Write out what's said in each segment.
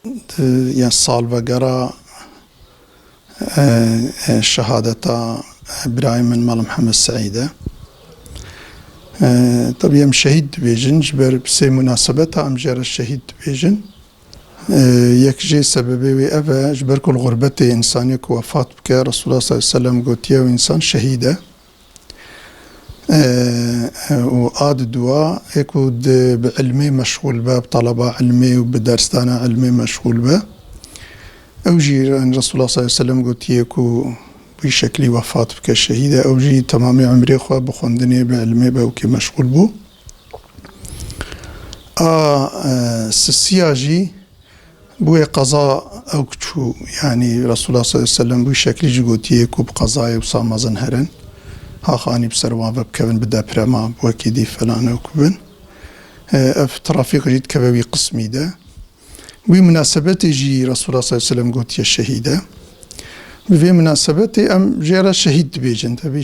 يعني صالفقرا شهادة برايم من مال محمد سعيدة طبعا شهيد بيجن جبر بسي مناسبتها أم جار الشهيد بيجن يكجي سببي وأبا جبر كل غربتي إنسان يكو وفاة بك رسول الله صلى الله عليه وسلم قلت يا إنسان شهيدة وآد دواء يكود بعلمي مشغول به بطلبة علمي وبدرستانا علمي مشغول به أوجي رسول الله صلى الله عليه وسلم قلت يكو بشكل وفاة بك شهيدة أوجي تمامي عمري خوا بخوندني بعلمي به وكي مشغول بو سسياجي بوي قضاء أو كتشو يعني رسول الله صلى الله عليه وسلم بشكل جوتي يكو بقضاء وصام زنهرن ها خاني بسروا بكبن بدا برما بوكيدي فلان وكبن اف ترافيق جيد كبوي قسمي ده بمناسبة جي رسول الله صلى الله عليه وسلم قلت يا الشهيدة بمناسبة أم جيرا شهيد بيجن تبي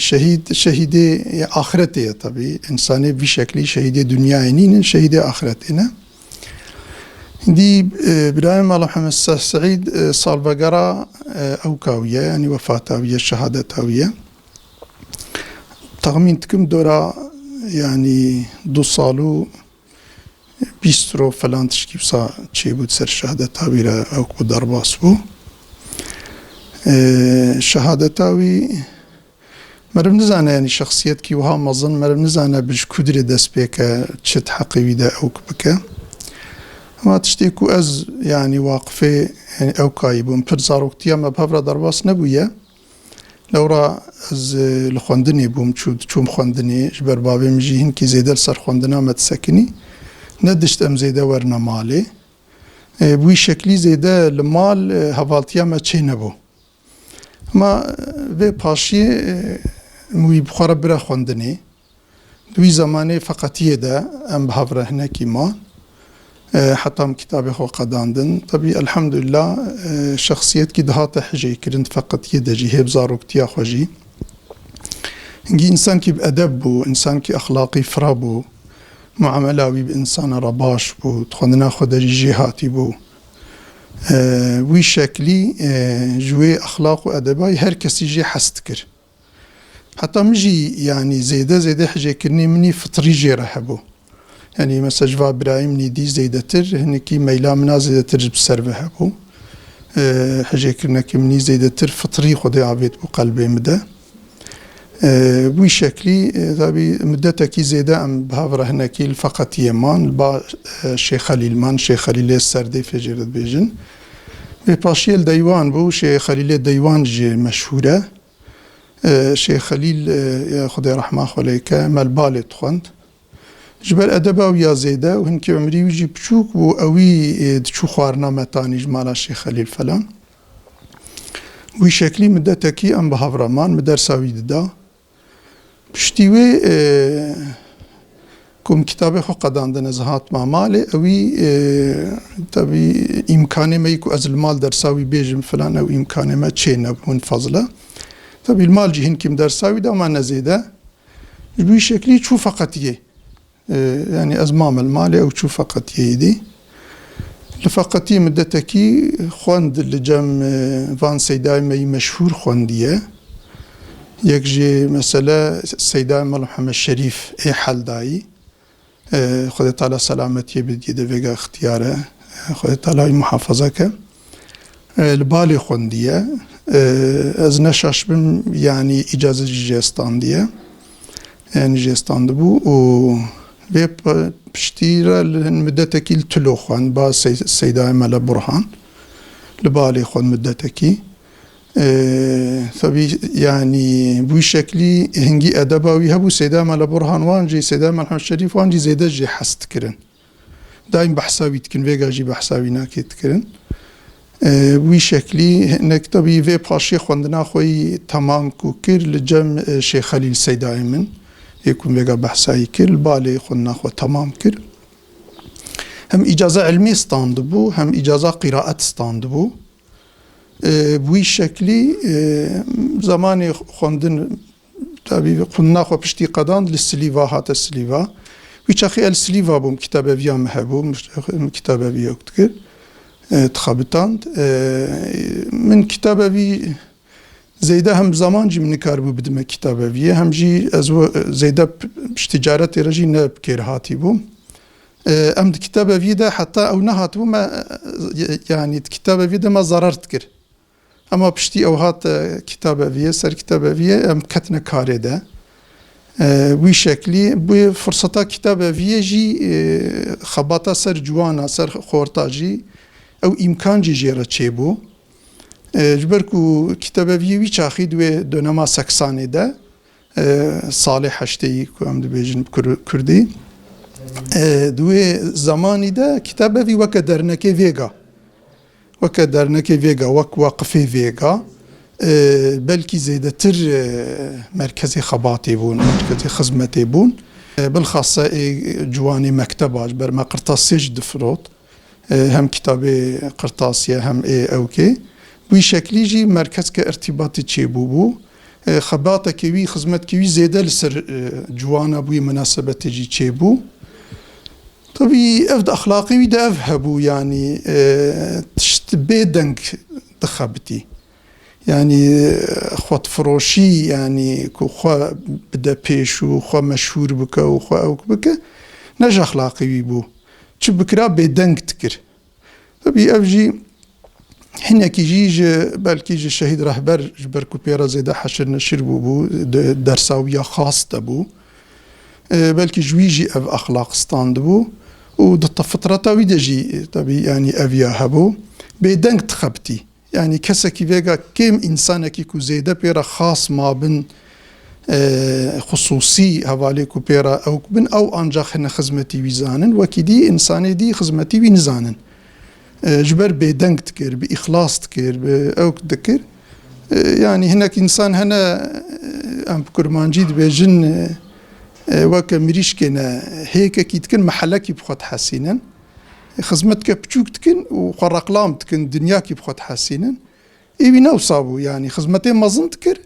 شهيدي آخرتي تبي إنساني بشكل شهيدي دنيا نين شهيدي آخرتنا دي برايم الله محمد سعيد صال بقرة أو كاوية يعني وفاة أوية شهادة أوية تخمين تكم دورا يعني 2 سالو بيسترو فلان تشكيب سا چه بود سر شهادة تاويرا او كو درباس بو شهادة تاوي مرم نزانه يعني شخصيت كي وها مظن مرم نزانه بج كدر دست بيكا چت حقيوي دا او كبكا ما تشتيكو از يعني واقفه يعني او كايبون پر زاروكتيا ما بهفرا درباس نبويا لورا از لخوندني بوم چوم خوندني جبر بابي مجي هن كي زيدل سر خوندنا متسكني ندشت ام زيده ورنا مالي بوي شكلي زيده المال هفالتيا ما چه نبو ما في پاشي موي بخارا برا خوندني دوي زماني فقط يدا ام بهفره هناكي ما حتى ام كتابي خو قداندن طبي الحمد لله شخصيت كي دهات حجي كرنت فقط يدا جي هيب زاروكتيا خوجي انسان كي بأدب بو انسان كي اخلاقي فرابو معاملاوي بإنسان رباش بو تخوندنا خدا جهاتي بو وي شكلي جوي أخلاق وأدباي هر كسي جي حستكر حتى مجي يعني زيادة حاجة كرني مني فطري جي رهبو يعني مثلا جوا برايم نيدي زيادة تر هنكي ميلا منا زيادة تر بسر بهبو حاجة كرنا كمني زيادة تر فطري خدا عبيت بو قلبي مده بوي شكلي طبي مدتك زيادة ام بهافره هناكي فقط يمان با شيخ خليل مان شيخ خليل السردي في جرد بيجن بباشي الديوان بو شيخ خليل الديوان جي مشهورة شيخ خليل يا خدي رحمه عليك مالبالي تخوند جبل أدبا ويا زيادة وهنكي عمري ويجي بشوك بو اوي دشو خوارنا متاني جمالا شيخ خليل فلان بوي شكلي مدتكي ام بهافره مان مدرساوي دا بشتيوي كم كتابي خو قداندن ازهات معمالي اوي تبي امكاني ما يكو از المال درساوي بيجم فلان او امكاني ما تشينا بون فضله تبي المال جهن كم درساوي دا ما نزيده بوي شكلي شو فقط يه يعني ازمام المالي او شو فقط يه دي لفقطي مدتكي خوند لجم فان سيداي مي مشهور خونديه يكجي مثلا سيداي مال محمد شريف اي حل داي خدي تعالى سلامتي بدي دفيقا اختياره خدي تعالى محافظك البالي خونديه از نشاش بم يعني اجازة جيستان ديه يعني جيستان دبو و بيب بشتيرة المدتكي التلو خوان با سيداي مال برهان لبالي خوان مدتكي ثبي يعني بوي شكلي هنجي أدباوي هبو سيدا مال برهان وانجي سيدا مال محمد شريف وانجي زيدا جي حست كرن دايم بحساوي تكن فيغا جي بحساوي ناكي تكرن بوي شكلي هنك طبي في باشي خوندنا خوي تمام كوكر لجم شيخ خليل سيدا من يكون فيغا بحساوي كر بالي خوندنا خو تمام كر هم إجازة علمي ستاندبو هم إجازة قراءة ستاندبو بوي شكلي زماني خوندن تابي قلنا خو بشتي قدان للسليفا هات السليفا ويشاخي السليفا بوم كتابة فيا محبوم كتابة فيا اكتكر تخابتاند من كتابة في زيدا هم زمان جي من كاربو بدم كتابة في هم جي زيدا بشتجارة رجي نبكير هاتي بو ام كتابة في ده حتى او نهات بو ما يعني كتابة في ده ما ضررت كر اما بشتي او هات كتابة في سر كتابة في ام كتنا كاري ده وی شکلی بو فرصتا کتاب ویجی خباتا سر جوانا سر خورتاجی او امکان جی جیره چه بو جبر کو کتاب وی چاخی دوی دونما سکسانی ده سال هشتی که هم دو بیجن کردی دوی زمانی ده کتاب وی وک درنکه ویگا وک وقفه ویگا بلكي زيادة تر مركزي خباطي بون مركزي خدمتي بون بالخاصة جواني مكتبة برما قرطاسي جد فروت هم كتابي قرطاسية هم اوكي وي شكلي جي مركز كارتباطي تشيبو بو خباطة كوي خدمت كوي زيادة لسر جوانا بوي مناسبة تجي تشيبو طبي افد اخلاقي ويدا افهبو يعني تشتبه دنك دخبتي يعني خوات فروشي يعني كو خوا بدا بيشو خوا مشهور بكا وخوا اوك بكا نجا اخلاقي بيبو تشو بكرا بيدنك تكر طبي افجي حنا كي جيج بالكي جي الشهيد رهبر جبر كوبيرا زيدا حشر نشر بو درساوية خاص دبو بالكي جويجي اف اخلاق ستاند بو ودت فترة ويدا جي طبي يعني افيا هبو بيدنك تخبتي يعني كسكي فيغا كم إنسانكي كو زيدا بيرا خاص ما بن خصوصي هوالي كو بيرا أو بن أو أنجا خنا خزمتي ويزانن وكي إنساني دي خزمتي وينزانن جبر بيدنك تكر بإخلاص تكر أو تذكر يعني هناك إنسان هنا أم كرمانجيد بيجن وكا مريشكنا هيك كي تكن محلكي بخوت حسينا خدمتك بتشوك تكن وقرقلام تكن دنياكي بخوت حسينا ايوي نوصابو يعني خدمتين ما تكر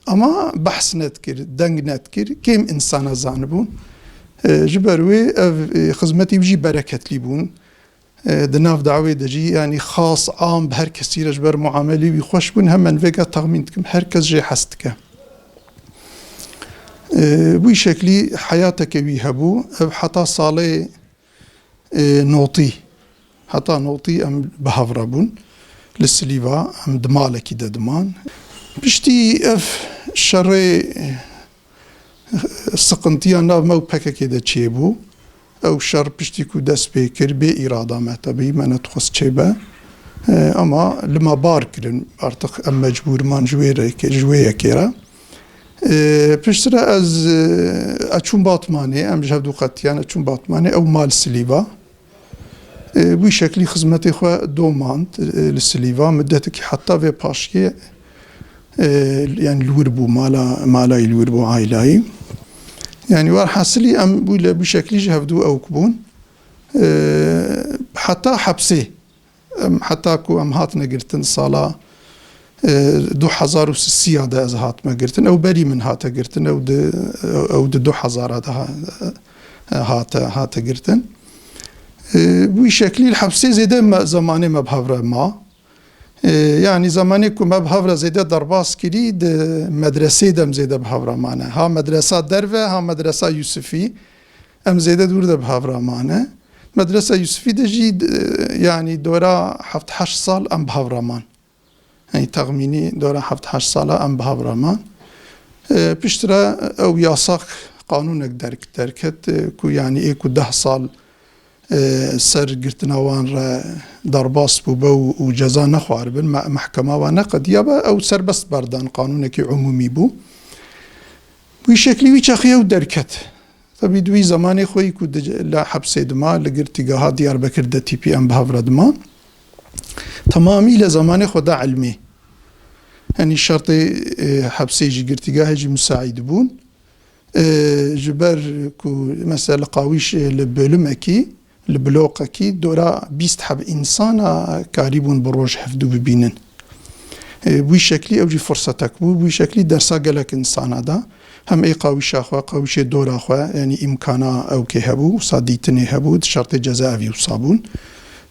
اما بحث نتكر دنگ نتكر كيم انسان زانبون جبروي خدمتي بجي بركة ليبون دناف دعوي دجي يعني خاص عام بهر كثير جبر معاملي ويخوش بون هم من فيقا تغمينتكم هر كس جي حستك بوي شكلي حياتك ويهبو حتى صالي نوطي حتى نوطي ام بهافرابون للسليفا ام دمالكي دمان بشتي اف شري سقنتيا ناف مو بكا كده تشيبو او شر بشتي كو دس بيكر بي اراده متبي من تخص تشيبا اما لما باركرن ارتق ام مجبور مان جويه كيرا بشترا از اچون باطماني ام جهدو قتيان اچون باطماني او مال سليفا بوي شكلي خدمتي خو دوماند للسليفا مدتك حتى في باشكي يعني الوربو مالا الوربو عائلاي يعني وارحاسلي ام بولا بشكل جهدو او كبون حتى حبسي حتى كو ام هات نقرتن صاله 2006 دا از هات ما قرتن او بري من هات قرتن او 2000 هات قرتن بوي شكلي الحبسي زيدا زماني ما بهفرة ما يعني زماني كو ما بهفرة زيدا درباس كريد مدرسة دم زيدا بهفرة معنا ها مدرسة درفة ها مدرسة يوسفي ام زيدا دور دا بهفرة معنا مدرسة يوسفي دا جيد يعني دورا 17 سال ام بهفرة مان يعني تغميني دورا 17 سالة ام بهفرة مان بشترا او ياساق قانونك دركت كو يعني ايه كو 10 سال سر قرتناوان را درباس بو وجزا نخوار بن محكمة وانا قد يابا او سر بس بردان قانونك عمومي بو وي شكلي وي چاخيه ودركت طبي دوي زماني خوي كو لا حبس دما لقرتقاها ديار بكر دا تي بي ام بهفرة دما تمامي لزماني خو دا علمي يعني شرطي حبسي جي قرتقاها جي مساعد بون جبر كو مثلا قاويش لبلومكي البلوقكي دورا بيست حب إنسانا كاريبون بروج حفدو ببينن بوي شكلي أوجي فرصتك بوي شكلي درسا قلق إنسانا دا هم أي قاويش أخوا قاويش دور أخوا يعني إمكانا أو كي هبو صاديتني هبو شرط جزائي وصابون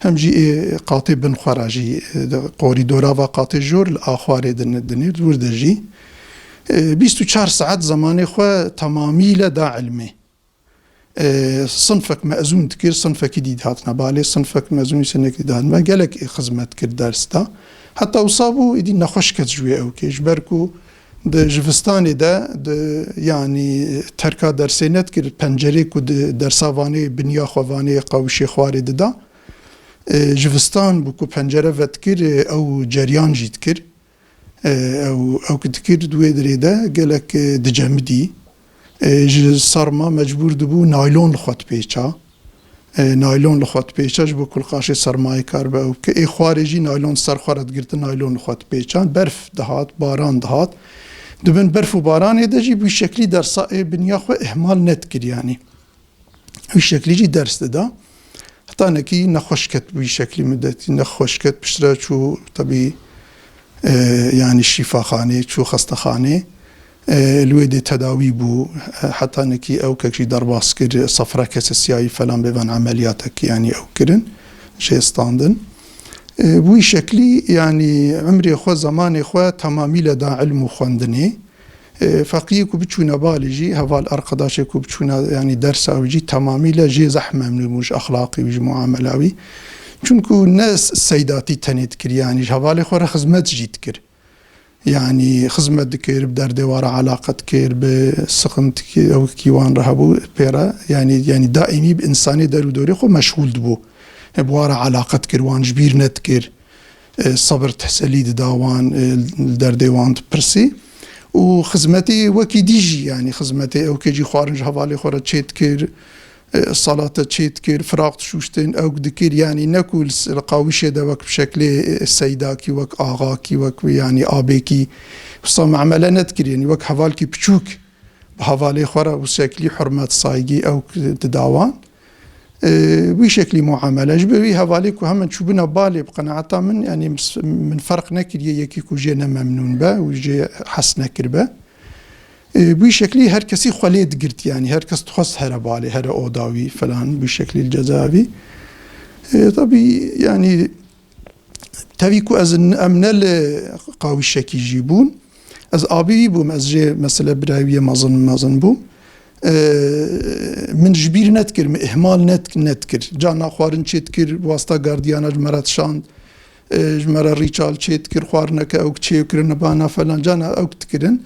هم جي قاطي بن خراجي قوري دورافا قاطي جور الآخواري دنير دور دجي 24 ساعت زماني خو تماميلا دا علمي صنفك مأزون تكير صنفك جديد هاتنا بالي صنفك مأزون سنك جديد ما قالك خدمت كر درس دا حتى وصابوا يدي نخش كتجوي أو كيش بركو ده جفستاني ده يعني تركا درسينت كر بنجريك درسافاني بنيا خواني قوشي خواري دا جفستان بكو بنجره فتكر أو جريان جيت كر أو كتكر دوي دريدا قالك دجامدي صارما مجبور دبو نايلون لخوات بيشا نايلون لخوات بيشا جبو كل قاشي سرماي كاربا أو كأي خارجي نايلون سر خوارد قرت نايلون لخوات بيشا برف دهات باران دهات دبن برف وباران يدجي بشكل درس بنيا خو إهمال نتكر يعني بشكل جي درس ده حتى نكي نخشكت بشكل مدتي نخشكت بشرا شو طبي يعني الشفا خاني شو خسته خاني الويدي تداوي بو حتى نكي او كشي درباس كر صفرة كسسياي فلان بيبان عملياتك يعني او كرن شي ستاندن بوي شكلي يعني عمري خو زماني خو تمامي لدا علم وخندني فقيكو بتشونا بالجي هفال ارقداشكو بتشونا يعني درس او جي تمامي لجي زحمه من الموج اخلاقي وجي معاملاوي چونكو الناس السيداتي تنيت كر يعني هفالي خو خدمت جيت كر يعني خدمت كير بدار دوار علاقة كير بسخنت أو كيوان رهبو بيرا يعني دائمي بإنساني دارو دوري خو مشغول دبو بوار علاقة كير وان جبير نت كير صبر تحسليد داوان دار ديوان برسي وخدمتي وكي ديجي يعني خدمتي أو كيجي خوارنج هوالي خورا تشيت كير صلاة تشيت كير فراغ تشوشتين أو دكير يعني نكول القاوشة دا وك بشكل السيداكي وك آغاكي وك يعني آبيكي وصام عملا نتكر يعني وك هوالكي بچوك بهوالي خورا وشكلي حرمات صايقي أو تداوان بشكل معاملة جبوي هواليك وهم تشوبنا بالي بقناعتا من يعني من فرق نكر يكيكو جينا ممنون با وجي حس نكر با بشكل هر كسي خليت قرت يعني هر كس تخص هر بالي هر أوداوي فلان بشكل الجزائي طبي يعني تبيكو از أمنال قاوي الشكي يجيبون از آبي بوم از جي مسألة براوية مازن بوم من جبير نتكر من إهمال نتكر جانا خوارن تشتكر واسطة غارديانا جمرات شاند جمرة ريشال تشتكر خوارنك أو تشيكر نبانا فلان جانا أو تكرن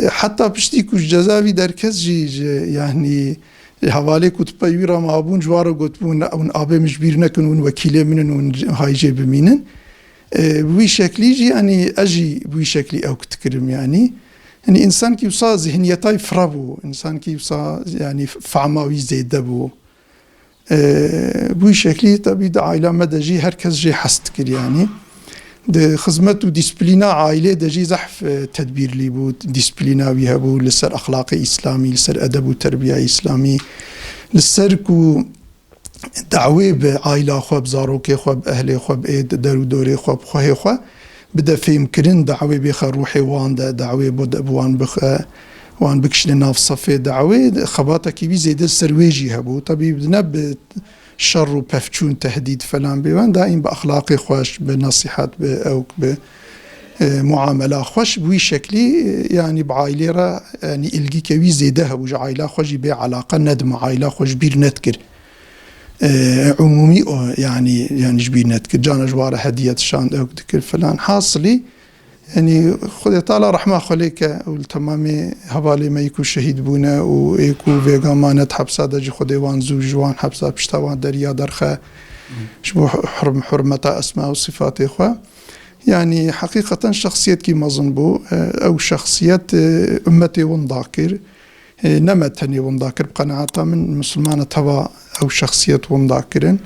حتى بشتيكوش جزاوي دركز جي يعني حوالي كتب يورا مابون جوارا قطبون اون آبه مجبير نكن ون وكيله منن ون هاي جي بمينن بوي شكلي جي يعني اجي بوي شكلي او كتكرم يعني انسان كي وصا ذهنيتاي فرابو انسان كي وصا يعني فعماوي زيده بو بوي شكلي طبي دا عائله مدى جي هركز جي حستكر يعني ده خدمت و ديسبلينا عائلة دجي زحف تدبير لي بو ديسبلينا ويهبو لسر أخلاقي إسلامي لسر أدب وتربية إسلامي لسر كو دعوة بعائلة خو بزاروكي خو بأهلي خو بإيد دارو دوري خو بخوهي خو بدا فيم كرن دعوة بخ روحي وان دعوة بود أبوان بخ وان بكش لناف صفي دعوة خباتك بيزيد السرويجي هبو طبي بدنا شر وبفتشون تهديد فلان بيوان دائم بأخلاقي خوش بنصيحات أو بمعاملة خوش بوي شكلي يعني بعائلة را يعني إلقي كوي زيدها وجا عائلة خوش بعلاقة ندم عائلة خوش بير نتكر عمومي يعني جبير نتكر جانا جوارة هدية شان أو ذكر فلان حاصلي يعني خذ تعالى رحمة خليك والتمامي هبالي ما يكون شهيد بونا ويكون فيغا ما نتحب سادة جي خذ وان زوج وان حبسا بشتوان دريا درخة شبو حرمة أسماء وصفات إخوة يعني حقيقة شخصية كي مظنبو أو شخصية أمتي ونداكر نمتني ونداكر بقناعة من مسلمانة توا أو شخصية ونداكرن